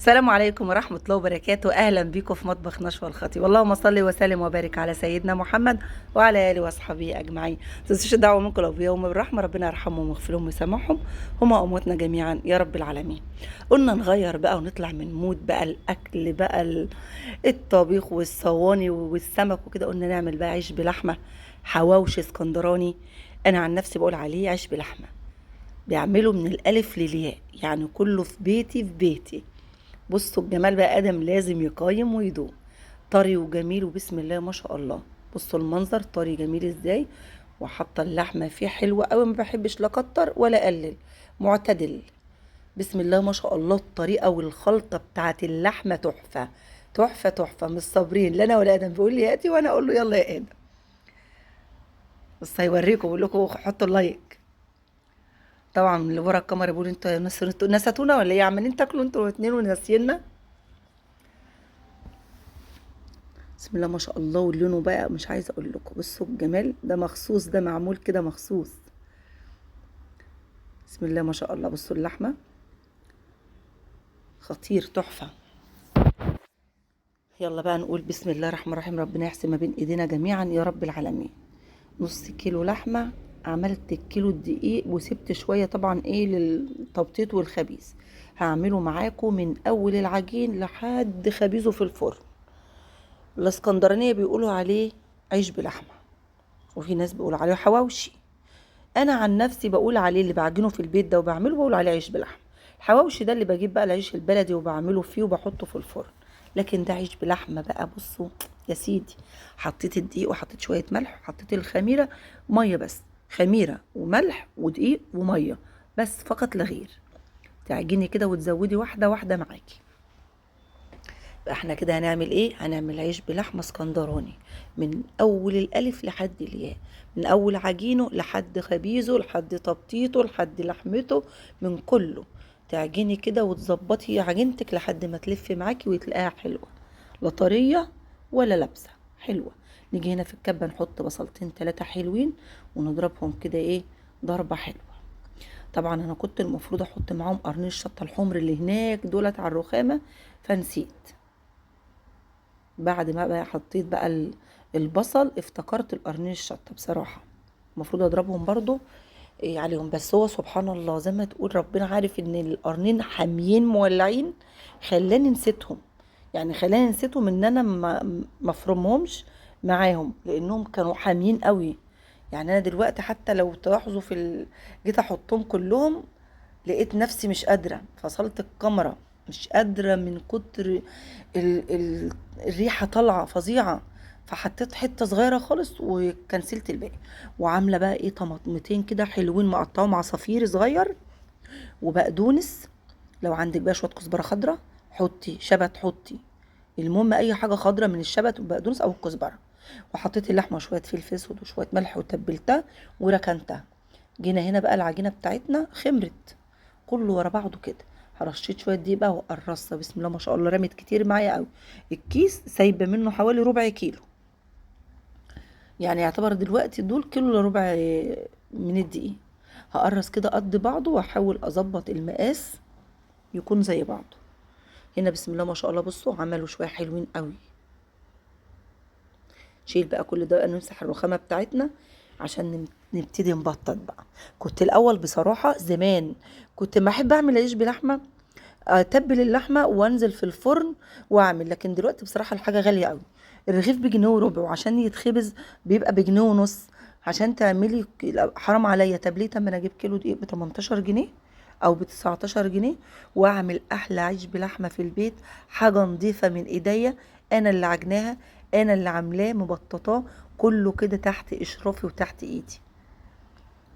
السلام عليكم ورحمة الله وبركاته. أهلا بكم في مطبخ نشوى الخطيب. اللهم صل وسلم وبارك على سيدنا محمد وعلى آله وأصحابه أجمعين. ما تنسوش الدعوة منكم لو بيوم بالرحمة، ربنا يرحمهم ويغفر لهم ويسامحهم هما أمواتنا جميعا يا رب العالمين. قلنا نغير بقى ونطلع من مود بقى الأكل بقى الطبيخ والصواني والسمك وكده. قلنا نعمل بقى عيش بلحمة، حواوشي اسكندراني. أنا عن نفسي بقول عليه عيش بلحمة، بيعمله من الألف للياء، يعني كله في بيتي في بيتي. بصوا الجمال بقى، ادم لازم يقيم ويدوق. طري وجميل وبسم الله ما شاء الله. بصوا المنظر طري جميل ازاي، وحاطه اللحمه فيه حلوه قوي، ما بحبش لا كتر ولا اقلل، معتدل. بسم الله ما شاء الله. الطريقه والخلطه بتاعت اللحمه تحفه تحفه تحفه. مش صابرين لا انا ولا ادم، بيقول لي هاتي وانا اقول له يلا يا ادم. بس هيوريكم، بقول لكم حطوا اللايك. طبعا اللي ورا الكاميرا بيقولوا انتوا نسيتونا ولا ايه؟ عمالين تاكلوا انتوا الاثنين وناسينا. بسم الله ما شاء الله. ولونه بقى مش عايزه اقول لكم، بصوا الجمال ده مخصوص، ده معمول كده مخصوص. بسم الله ما شاء الله. بصوا اللحمه خطير تحفه. يلا بقى نقول بسم الله الرحمن الرحيم. ربنا يحسن ما بين ايدينا جميعا يا رب العالمين. نص كيلو لحمه. عملت الكيلو الدقيق وسبت شويه طبعا ايه للتبطيط والخبيز. هعمله معاكم من اول العجين لحد خبيزه في الفرن. الاسكندرانيه بيقولوا عليه عيش بلحمه، وفي ناس بيقولوا عليه حواوشي. انا عن نفسي بقول عليه اللي بعجنه في البيت ده وبعمله بقول عليه عيش بلحمه. الحواوشي ده اللي بجيب بقى العيش البلدي وبعمله فيه وبحطه في الفرن. لكن ده عيش بلحمه بقى. بصوا يا سيدي، حطيت الدقيق وحطيت شويه ملح وحطيت الخميره، ميه بس. خميره وملح ودقيق وميه بس، فقط لا غير. تعجني كده وتزودي واحده واحده معاكي. احنا كده هنعمل ايه؟ هنعمل عيش بلحمه اسكندراني من اول الالف لحد الياء، من اول عجينه لحد خبيزه لحد تبطيطه لحد لحمته، من كله. تعجني كده وتظبطي عجينتك لحد ما تلف معاكي وتلاقيها حلوه، لا طريه ولا لابسه، حلوه. نيجي هنا في الكبه نحط بصلتين 3 حلوين ونضربهم كده ايه، ضربه حلوه. طبعا انا كنت المفروض احط معاهم قرنين الشطه الحمر اللي هناك دولت على الرخامه، فنسيت. بعد ما بقى حطيت بقى البصل افتكرت القرنين الشطه بصراحه، المفروض اضربهم برضو إيه عليهم. بس هو سبحان الله زي ما تقول ربنا عارف ان القرنين حاميين مولعين، خلاني نسيتهم. يعني خلاني نسيتهم ان انا ما افرمهمش معاهم لانهم كانوا حاميين قوي. يعني انا دلوقتي حتى لو تلاحظوا جيت احطهم كلهم لقيت نفسي مش قادرة، فصلت الكاميرا، مش قادرة من كتر الريحة طالعة فظيعة. فحطيت حتة صغيرة خالص وكنسلت الباقي. وعاملة بقى ايه، طماطمتين كده حلوين مقطعهم عصافير صغير، وبقدونس. لو عندك بقى شوية كزبرة خضراء حطي، شبت حطي، المهم اي حاجة خضراء من الشبت والبقدونس او الكزبرة. وحطيت اللحمة شوية فلفل اسود وشوية ملح وتبلتها وركنتها. جينا هنا بقى العجينة بتاعتنا خمرت كله ورا بعضه كده. هرشيت شويه دي بقى وقرصه، بسم الله ما شاء الله رمت كتير معايا قوي. الكيس سايبه منه حوالي ربع كيلو، يعني يعتبر دلوقتي دول كيلو الا ربع من الدقيق. هقرص كده قد بعضه واحاول اظبط المقاس يكون زي بعضه. هنا بسم الله ما شاء الله بصوا عملوا شويه حلوين قوي. شيل بقى كل ده بقى، نمسح الرخامه بتاعتنا عشان نبتدي نبطط بقى. كنت الاول بصراحه زمان كنت ما احب اعمل عيش بلحمه، اتبل اللحمه وانزل في الفرن واعمل. لكن دلوقتي بصراحه الحاجه غاليه قوي. الرغيف بجنيه وربع، وعشان يتخبز بيبقى بجنيه ونص. عشان تعملي حرام عليا تبليته اما انا اجيب كيلو دقيق ب 18 جنيه او ب 19 جنيه، واعمل احلى عيش بلحمه في البيت، حاجه نظيفه من ايديا، انا اللي عجناها، انا اللي عاملاه مبططاه، كله كده تحت اشرافي وتحت ايدي.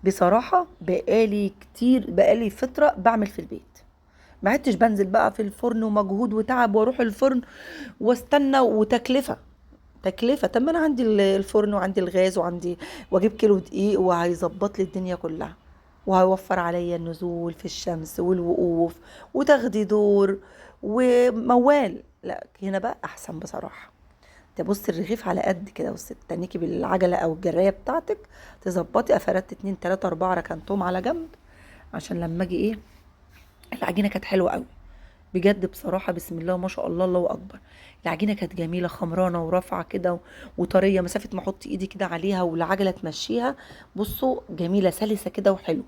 بصراحه بقالي كتير، بقالي فتره بعمل في البيت، ما عدتش بنزل بقى في الفرن ومجهود وتعب واروح الفرن واستنى وتكلفه. تكلفه. طب ما انا عندي الفرن وعندي الغاز وعندي، واجيب كيلو دقيق وهيظبط لي الدنيا كلها، وهيوفر عليا النزول في الشمس والوقوف وتاخدي دور وموال. لا هنا بقى احسن بصراحه. تبص الرغيف على قد كده، بص تنيكي بالعجله او الجرايه بتاعتك تظبطي. افردت 2 3 4 ركنتهم على جنب عشان لما اجي ايه. العجينه كانت حلوه قوي بجد بصراحة بسم الله ما شاء الله، الله اكبر. العجينة كانت جميلة، خمرانة ورافعة كده وطرية، مسافة ما احط ايدي كده عليها والعجلة تمشيها. بصوا جميلة سلسة كده وحلوة.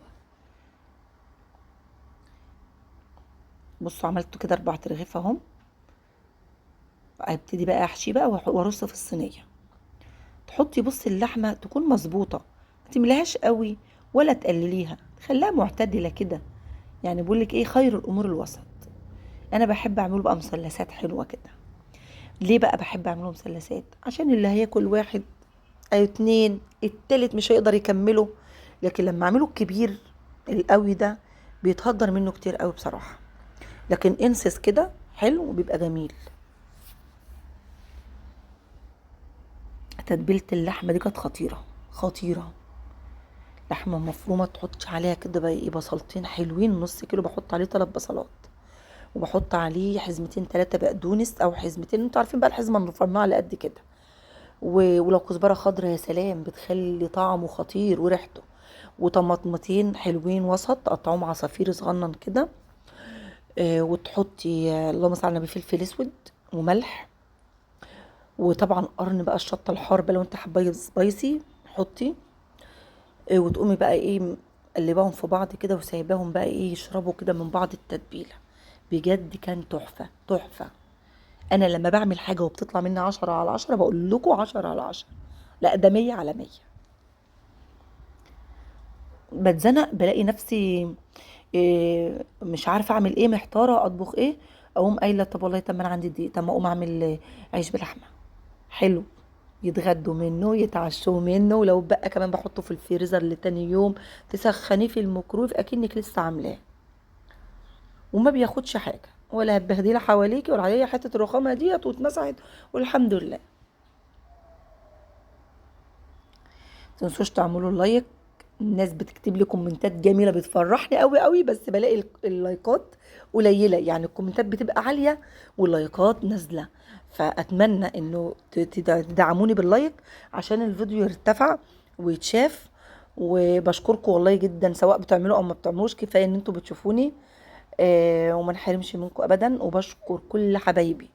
بصوا عملت كده 4 رغيف اهم. هبتدي بقى احشي بقى وارص في الصينية. تحطي بصي اللحمة تكون مظبوطة، ما تمليهاش قوي ولا تقلليها، خليها معتدلة كده. يعني بقول لك ايه، خير الامور الوسط. انا بحب اعمله بقى مثلثات حلوة كده. ليه بقى بحب اعمله مثلثات؟ عشان اللي هياكل واحد او اتنين، التالت مش هيقدر يكمله. لكن لما اعمله الكبير القوي ده بيتهدر منه كتير قوي بصراحة. لكن انسس كده حلو وبيبقى جميل. تتبيلة اللحمة دي كانت خطيرة خطيرة. لحمة مفرومة تحطش عليها كده بقى ايه، بصلتين حلوين، نص كيلو بحط عليه 3 بصلات، وبحط عليه حزمتين 3 بقدونس او حزمتين، انتوا عارفين بقى الحزمة المفرمعة على قد كده. ولو كزبرة خضرا يا سلام، بتخلي طعمه خطير وريحته. وطماطمتين حلوين وسط تقطعوهم عصافير صغنن كده. وتحطي اللهم صل على النبي فلفل اسود وملح. وطبعا قرن بقى الشطه الحار بقى لو انت حبايه سبايسي حطي. وتقومي بقى ايه قلباهم في بعض كده وسايباهم بقى ايه يشربوا كده من بعض التتبيله. بجد كان تحفه تحفه. انا لما بعمل حاجه وبتطلع مني 10/10 بقول لكم 10/10. لا ده 100/100. بتزنق بلاقي نفسي مش عارفه اعمل ايه، محتاره اطبخ ايه. اقوم قايله طب والله، طب ما انا عندي دي، طب ما اقوم اعمل عيش بلحمه حلو، يتغدوا منه يتعشوا منه، ولو بقى كمان بحطه في الفريزر لتاني يوم تسخنيه في الميكرويف اكنك لسه عاملاه. وما بياخدش حاجه، ولا هتبهدلي حواليكي ولا عليا حته الرخامه ديت واتمسحت، والحمد لله. متنسوش تعملوا لايك. الناس بتكتب لي كومنتات جميله بتفرحني قوي قوي، بس بلاقي اللايكات قليله، يعني الكومنتات بتبقى عاليه واللايكات نازله. فاتمنى انه تدعموني باللايك عشان الفيديو يرتفع ويتشاف. وبشكركم والله جدا، سواء بتعملوا او ما بتعملوش، كفايه ان انتوا بتشوفوني. وما نحرمش منكم ابدا. وبشكر كل حبايبي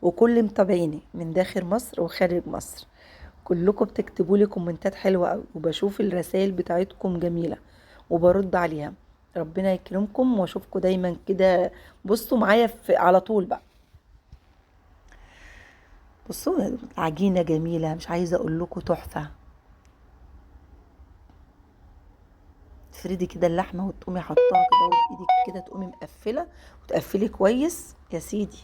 وكل متابعيني من داخل مصر وخارج مصر. كلكم بتكتبوا لي كومنتات حلوه قوي، وبشوف الرسائل بتاعتكم جميله وبرد عليها. ربنا يكرمكم واشوفكم دايما كده. بصوا معايا على طول بقى. بصوا عجينه جميله، مش عايزه اقول لكم تحفه. تفردي كده اللحمه وتقومي حطاها كده بايدك كده، تقومي مقفله وتقفلي كويس يا سيدي.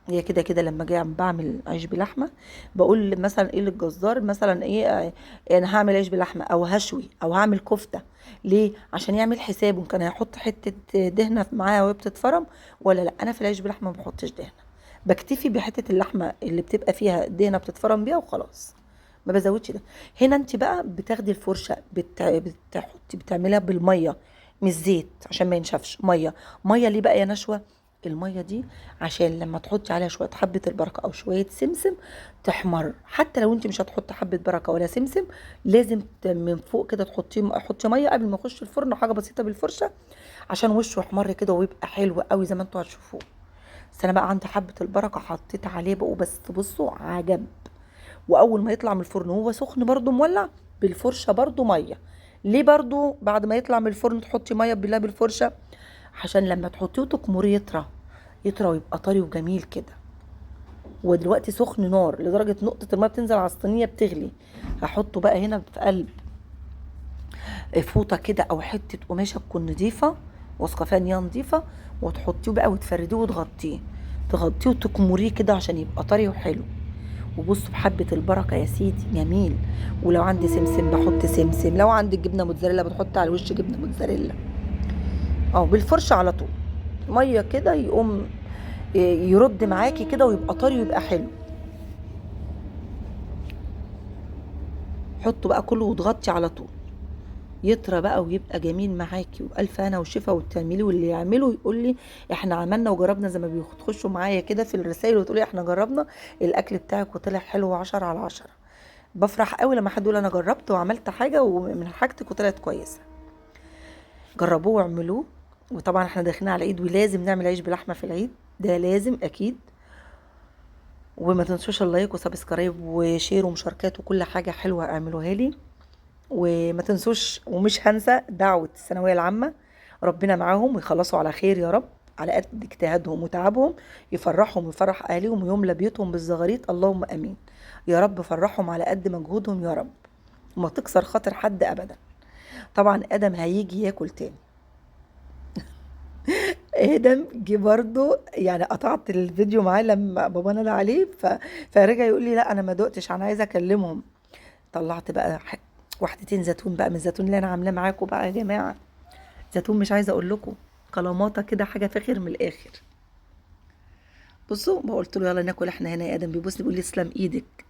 هي كده كده لما اجي بعمل عيش بلحمه بقول مثلا ايه للجزار، مثلا ايه انا هعمل عيش بلحمه او هشوي او هعمل كفته. ليه؟ عشان يعمل حسابه كان هيحط حته دهنه معاها وهي بتتفرم ولا لا. انا في العيش بلحمه ما بحطش دهنه، بكتفي بحته اللحمه اللي بتبقى فيها دهنه بتتفرم بيها وخلاص، ما بزودش ده. هنا انت بقى بتاخدي الفرشه بتحطي بتعمليها بالميه، مش زيت عشان ما ينشفش. ميه ليه بقى يا نشوه؟ الميه دي عشان لما تحطي عليها شويه حبه البركه او شويه سمسم تحمر. حتى لو انت مش هتحطي حبه بركه ولا سمسم، لازم من فوق كده حطي ميه قبل ما يخش الفرن، حاجه بسيطه بالفرشه عشان وشه يحمر كده ويبقى حلو قوي زي ما انتوا هتشوفوه. بس انا بقى عندي حبه البركه حطيت عليه بقى بس. بصوا عجب. واول ما يطلع من الفرن وهو سخن برضو مولع بالفرشه برضو ميه. ليه برضو بعد ما يطلع من الفرن تحطي ميه بالله بالفرشه؟ عشان لما تحطيه تكمريه يطرى ويبقى طري وجميل كده. ودلوقتي سخن نار لدرجه نقطه الميه بتنزل على الصينيه بتغلي. هحطه بقى هنا في قلب فوطه كده او حته قماشه تكون نظيفه، واثقه فيها ان هي نظيفه. وتحطيه بقى وتفرديه وتغطيه، تغطيه وتكمريه كده عشان يبقى طري وحلو. وبصوا بحبه البركه يا سيدي جميل. ولو عندي سمسم بحط سمسم، لو عندي جبنه موتزاريلا بتحط على الوش جبنه موتزاريلا. اه بالفرشه على طول ميه كده يقوم يرد معاكي كده ويبقى طري ويبقى حلو. حطه بقى كله وتغطي على طول يطرى بقى ويبقى جميل معاكي وبألف هنا وشفا. وتعمليه واللي يعمله يقول لي احنا عملنا وجربنا، زي ما بيخشوا معايا كده في الرسائل وتقولي احنا جربنا الاكل بتاعك وطلع حلو 10/10. بفرح قوي لما حد يقول انا جربت وعملت حاجه ومن حاجتك وطلعت كويسه. جربوه واعملوه وطبعا احنا داخلين على العيد ولازم نعمل عيش بلحمه في العيد، ده لازم اكيد. وما تنسوش اللايك وسبسكرايب وشير ومشاركات وكل حاجه حلوه اعملوها لي. وما تنسوش، ومش هنسى دعوه الثانويه العامه، ربنا معاهم ويخلصوا على خير يا رب، على قد اجتهادهم وتعبهم، يفرحهم ويفرح اهاليهم ويملى بيوتهم بالزغاريط، اللهم امين. يا رب فرحهم على قد مجهودهم يا رب، وما تكسر خاطر حد ابدا. طبعا ادم هيجي ياكل تاني. ادم جه برضه، يعني قطعت الفيديو معاه لما بابا نادى عليه فرجع يقول لي لا انا ما دقتش، انا عايزه اكلمهم. طلعت بقى واحدتين زيتون بقى من الزيتون اللي انا عاملاه معاكم بقى يا جماعه. زيتون مش عايزه اقول لكم، كلاماطه كده حاجه فاخر من الاخر. بصوا، ما قلت له يلا ناكل احنا هنا، يا ادم بيبص بيقول لي تسلم ايدك.